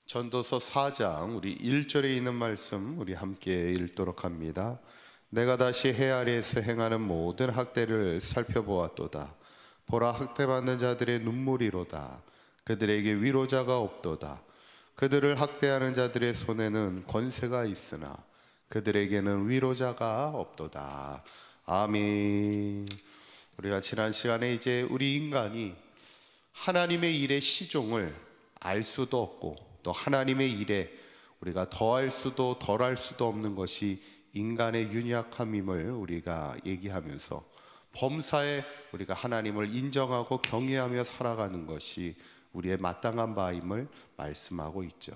전도서 4장 우리 1절에 있는 말씀 우리 함께 읽도록 합니다. 내가 다시 해 아래에서 행하는 모든 학대를 살펴보았도다. 보라, 학대받는 자들의 눈물이로다. 그들에게 위로자가 없도다. 그들을 학대하는 자들의 손에는 권세가 있으나 그들에게는 위로자가 없도다. 아멘. 우리가 지난 시간에 이제 우리 인간이 하나님의 일의 시종을 알 수도 없고 또 하나님의 일에 우리가 더할 수도 덜할 수도 없는 것이 인간의 윤약함임을 우리가 얘기하면서 범사에 우리가 하나님을 인정하고 경외하며 살아가는 것이 우리의 마땅한 바임을 말씀하고 있죠.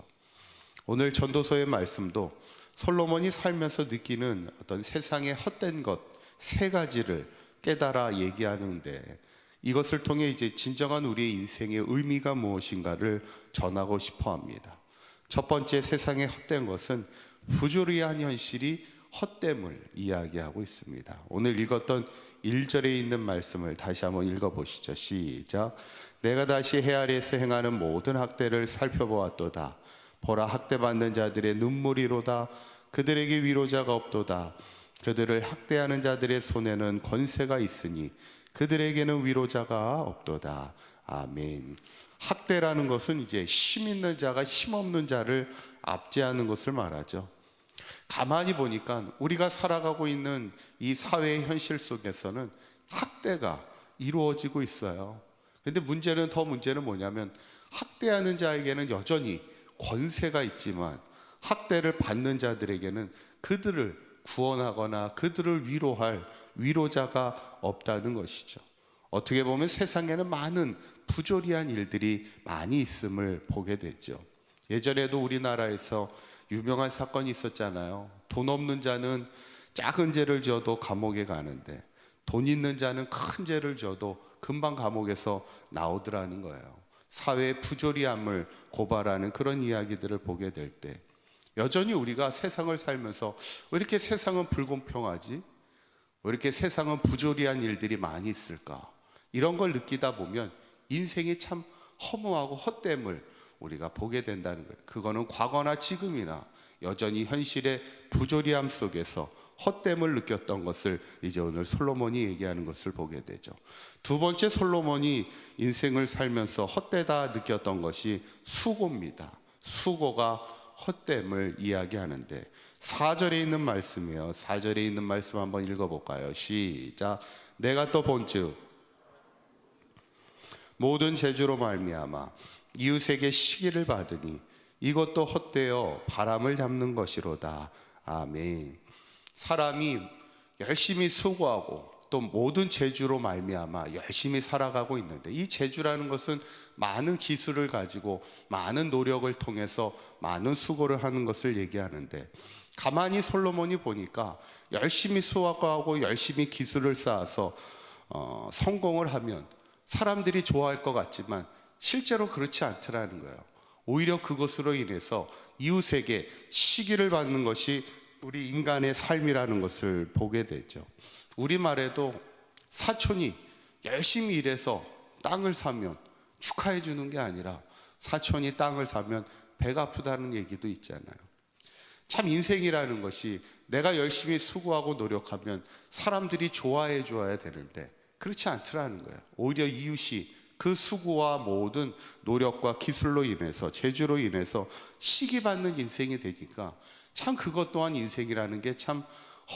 오늘 전도서의 말씀도 솔로몬이 살면서 느끼는 어떤 세상의 헛된 것 세 가지를 깨달아 얘기하는데, 이것을 통해 이제 진정한 우리의 인생의 의미가 무엇인가를 전하고 싶어 합니다. 첫 번째, 세상의 헛된 것은 부조리한 현실이 헛됨을 이야기하고 있습니다. 오늘 읽었던 1절에 있는 말씀을 다시 한번 읽어보시죠. 시작. 내가 다시 해 아래에서 행하는 모든 학대를 살펴보았도다. 보라, 학대받는 자들의 눈물이로다. 그들에게 위로자가 없도다. 그들을 학대하는 자들의 손에는 권세가 있으니 그들에게는 위로자가 없도다. 아멘. 학대라는 것은 이제 힘 있는 자가 힘 없는 자를 압제하는 것을 말하죠. 가만히 보니까 우리가 살아가고 있는 이 사회의 현실 속에서는 학대가 이루어지고 있어요. 근데 문제는 뭐냐면 학대하는 자에게는 여전히 권세가 있지만 학대를 받는 자들에게는 그들을 구원하거나 그들을 위로할 위로자가 없다는 것이죠. 어떻게 보면 세상에는 많은 부조리한 일들이 많이 있음을 보게 됐죠. 예전에도 우리나라에서 유명한 사건이 있었잖아요. 돈 없는 자는 작은 죄를 져도 감옥에 가는데 돈 있는 자는 큰 죄를 져도 금방 감옥에서 나오더라는 거예요. 사회의 부조리함을 고발하는 그런 이야기들을 보게 될 때 여전히 우리가 세상을 살면서 왜 이렇게 세상은 불공평하지? 왜 이렇게 세상은 부조리한 일들이 많이 있을까? 이런 걸 느끼다 보면 인생이 참 허무하고 헛됨을 우리가 보게 된다는 거예요. 그거는 과거나 지금이나 여전히 현실의 부조리함 속에서 헛됨을 느꼈던 것을 이제 오늘 솔로몬이 얘기하는 것을 보게 되죠. 두 번째, 솔로몬이 인생을 살면서 헛되다 느꼈던 것이 수고입니다. 수고가 헛됨을 이야기하는데 4절에 있는 말씀이에요. 4절에 있는 말씀 한번 읽어볼까요? 시작. 내가 또 본즉 모든 재주로 말미암아 이웃에게 시기를 받으니 이것도 헛되어 바람을 잡는 것이로다. 아멘. 사람이 열심히 수고하고 또 모든 재주로 말미암아 열심히 살아가고 있는데, 이 재주라는 것은 많은 기술을 가지고 많은 노력을 통해서 많은 수고를 하는 것을 얘기하는데, 가만히 솔로몬이 보니까 열심히 수고하고 열심히 기술을 쌓아서 성공을 하면 사람들이 좋아할 것 같지만 실제로 그렇지 않더라는 거예요. 오히려 그것으로 인해서 이웃에게 시기를 받는 것이 우리 인간의 삶이라는 것을 보게 되죠. 우리말에도 사촌이 열심히 일해서 땅을 사면 축하해 주는 게 아니라 사촌이 땅을 사면 배가 아프다는 얘기도 있잖아요. 참 인생이라는 것이 내가 열심히 수고하고 노력하면 사람들이 좋아해 줘야 되는데 그렇지 않더라는 거예요. 오히려 이웃이 그 수고와 모든 노력과 기술로 인해서 재주로 인해서 시기받는 인생이 되니까 참 그것 또한 인생이라는 게 참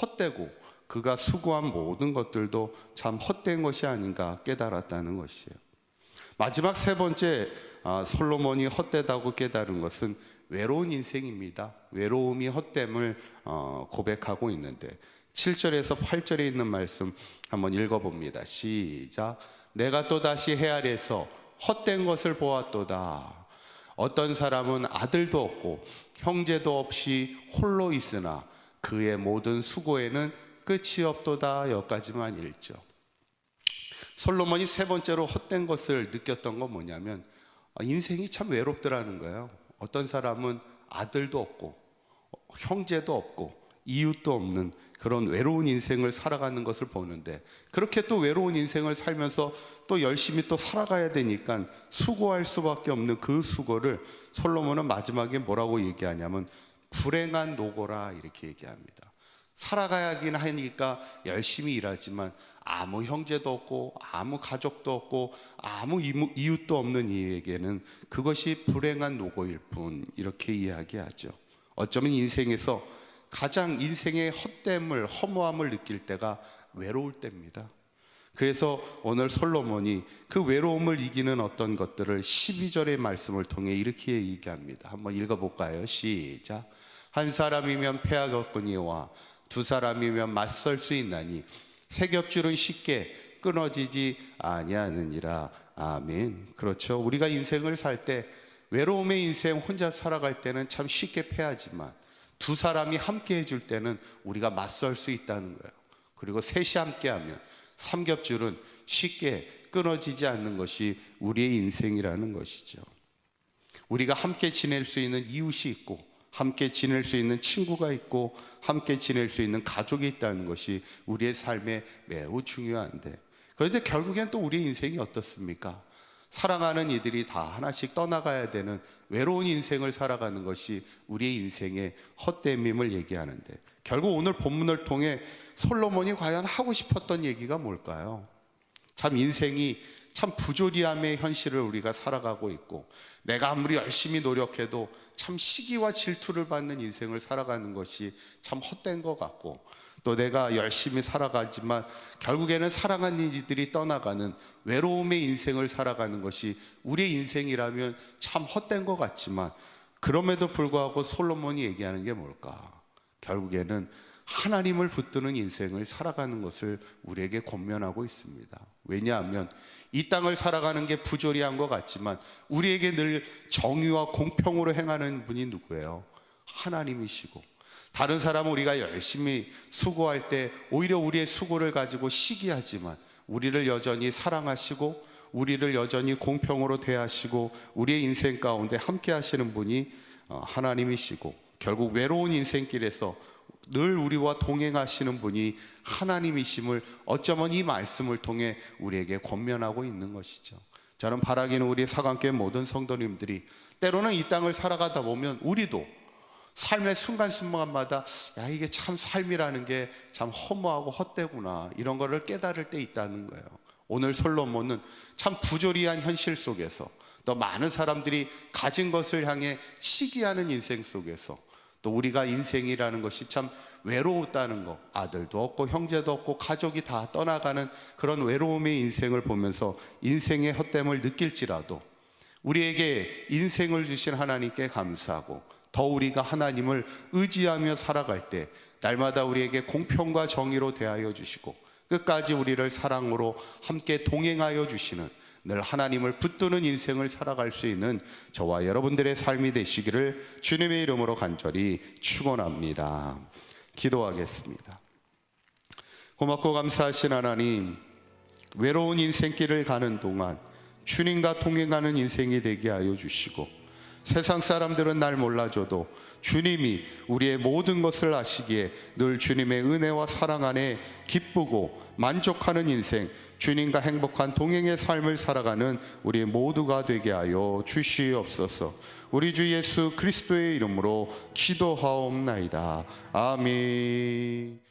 헛되고 그가 수고한 모든 것들도 참 헛된 것이 아닌가 깨달았다는 것이에요. 마지막 세 번째, 솔로몬이 헛되다고 깨달은 것은 외로운 인생입니다. 외로움이 헛됨을 고백하고 있는데 7절에서 8절에 있는 말씀 한번 읽어봅니다. 시작. 내가 또다시 해 아래에서 헛된 것을 보았도다. 어떤 사람은 아들도 없고 형제도 없이 홀로 있으나 그의 모든 수고에는 끝이 없도다. 여기까지만 읽죠. 솔로몬이 세 번째로 헛된 것을 느꼈던 건 뭐냐면 인생이 참 외롭더라는 거예요. 어떤 사람은 아들도 없고 형제도 없고 이웃도 없는 그런 외로운 인생을 살아가는 것을 보는데, 그렇게 또 외로운 인생을 살면서 또 열심히 또 살아가야 되니까 수고할 수밖에 없는 그 수고를 솔로몬은 마지막에 뭐라고 얘기하냐면 불행한 노고라 이렇게 얘기합니다. 살아가야긴 하니까 열심히 일하지만 아무 형제도 없고 아무 가족도 없고 아무 이웃도 없는 이에게는 그것이 불행한 노고일 뿐, 이렇게 이야기하죠. 어쩌면 인생에서 가장 인생의 헛됨을, 허무함을 느낄 때가 외로울 때입니다. 그래서 오늘 솔로몬이 그 외로움을 이기는 어떤 것들을 12절의 말씀을 통해 이렇게 얘기합니다. 한번 읽어볼까요? 시작. 한 사람이면 패하겠거니와 두 사람이면 맞설 수 있나니 세 겹줄은 쉽게 끊어지지 아니하느니라. 아멘. 그렇죠. 우리가 인생을 살 때 외로움의 인생 혼자 살아갈 때는 참 쉽게 패하지만 두 사람이 함께 해줄 때는 우리가 맞설 수 있다는 거예요. 그리고 셋이 함께하면 삼겹줄은 쉽게 끊어지지 않는 것이 우리의 인생이라는 것이죠. 우리가 함께 지낼 수 있는 이웃이 있고 함께 지낼 수 있는 친구가 있고 함께 지낼 수 있는 가족이 있다는 것이 우리의 삶에 매우 중요한데, 그런데 결국엔 또 우리의 인생이 어떻습니까? 사랑하는 이들이 다 하나씩 떠나가야 되는 외로운 인생을 살아가는 것이 우리의 인생의 헛됨임을 얘기하는데, 결국 오늘 본문을 통해 솔로몬이 과연 하고 싶었던 얘기가 뭘까요? 참 인생이 참 부조리함의 현실을 우리가 살아가고 있고, 내가 아무리 열심히 노력해도 참 시기와 질투를 받는 인생을 살아가는 것이 참 헛된 것 같고, 또 내가 열심히 살아가지만 결국에는 사랑하는 이들이 떠나가는 외로움의 인생을 살아가는 것이 우리의 인생이라면 참 헛된 것 같지만, 그럼에도 불구하고 솔로몬이 얘기하는 게 뭘까? 결국에는 하나님을 붙드는 인생을 살아가는 것을 우리에게 권면하고 있습니다. 왜냐하면 이 땅을 살아가는 게 부조리한 것 같지만 우리에게 늘 정의와 공평으로 행하는 분이 누구예요? 하나님이시고, 다른 사람은 우리가 열심히 수고할 때 오히려 우리의 수고를 가지고 시기하지만 우리를 여전히 사랑하시고 우리를 여전히 공평으로 대하시고 우리의 인생 가운데 함께 하시는 분이 하나님이시고, 결국 외로운 인생길에서 늘 우리와 동행하시는 분이 하나님이심을 어쩌면 이 말씀을 통해 우리에게 권면하고 있는 것이죠. 저는 바라기는 우리 사관교회 모든 성도님들이 때로는 이 땅을 살아가다 보면 우리도 삶의 순간순간마다 야, 이게 참 삶이라는 게 참 허무하고 헛되구나, 이런 거를 깨달을 때 있다는 거예요. 오늘 솔로몬은 참 부조리한 현실 속에서, 또 많은 사람들이 가진 것을 향해 시기하는 인생 속에서, 또 우리가 인생이라는 것이 참 외로웠다는 것, 아들도 없고 형제도 없고 가족이 다 떠나가는 그런 외로움의 인생을 보면서 인생의 헛됨을 느낄지라도 우리에게 인생을 주신 하나님께 감사하고, 더 우리가 하나님을 의지하며 살아갈 때 날마다 우리에게 공평과 정의로 대하여 주시고 끝까지 우리를 사랑으로 함께 동행하여 주시는, 늘 하나님을 붙드는 인생을 살아갈 수 있는 저와 여러분들의 삶이 되시기를 주님의 이름으로 간절히 축원합니다. 기도하겠습니다. 고맙고 감사하신 하나님, 외로운 인생길을 가는 동안 주님과 동행하는 인생이 되게 하여 주시고, 세상 사람들은 날 몰라줘도 주님이 우리의 모든 것을 아시기에 늘 주님의 은혜와 사랑 안에 기쁘고 만족하는 인생, 주님과 행복한 동행의 삶을 살아가는 우리 모두가 되게 하여 주시옵소서. 우리 주 예수 그리스도의 이름으로 기도하옵나이다. 아멘.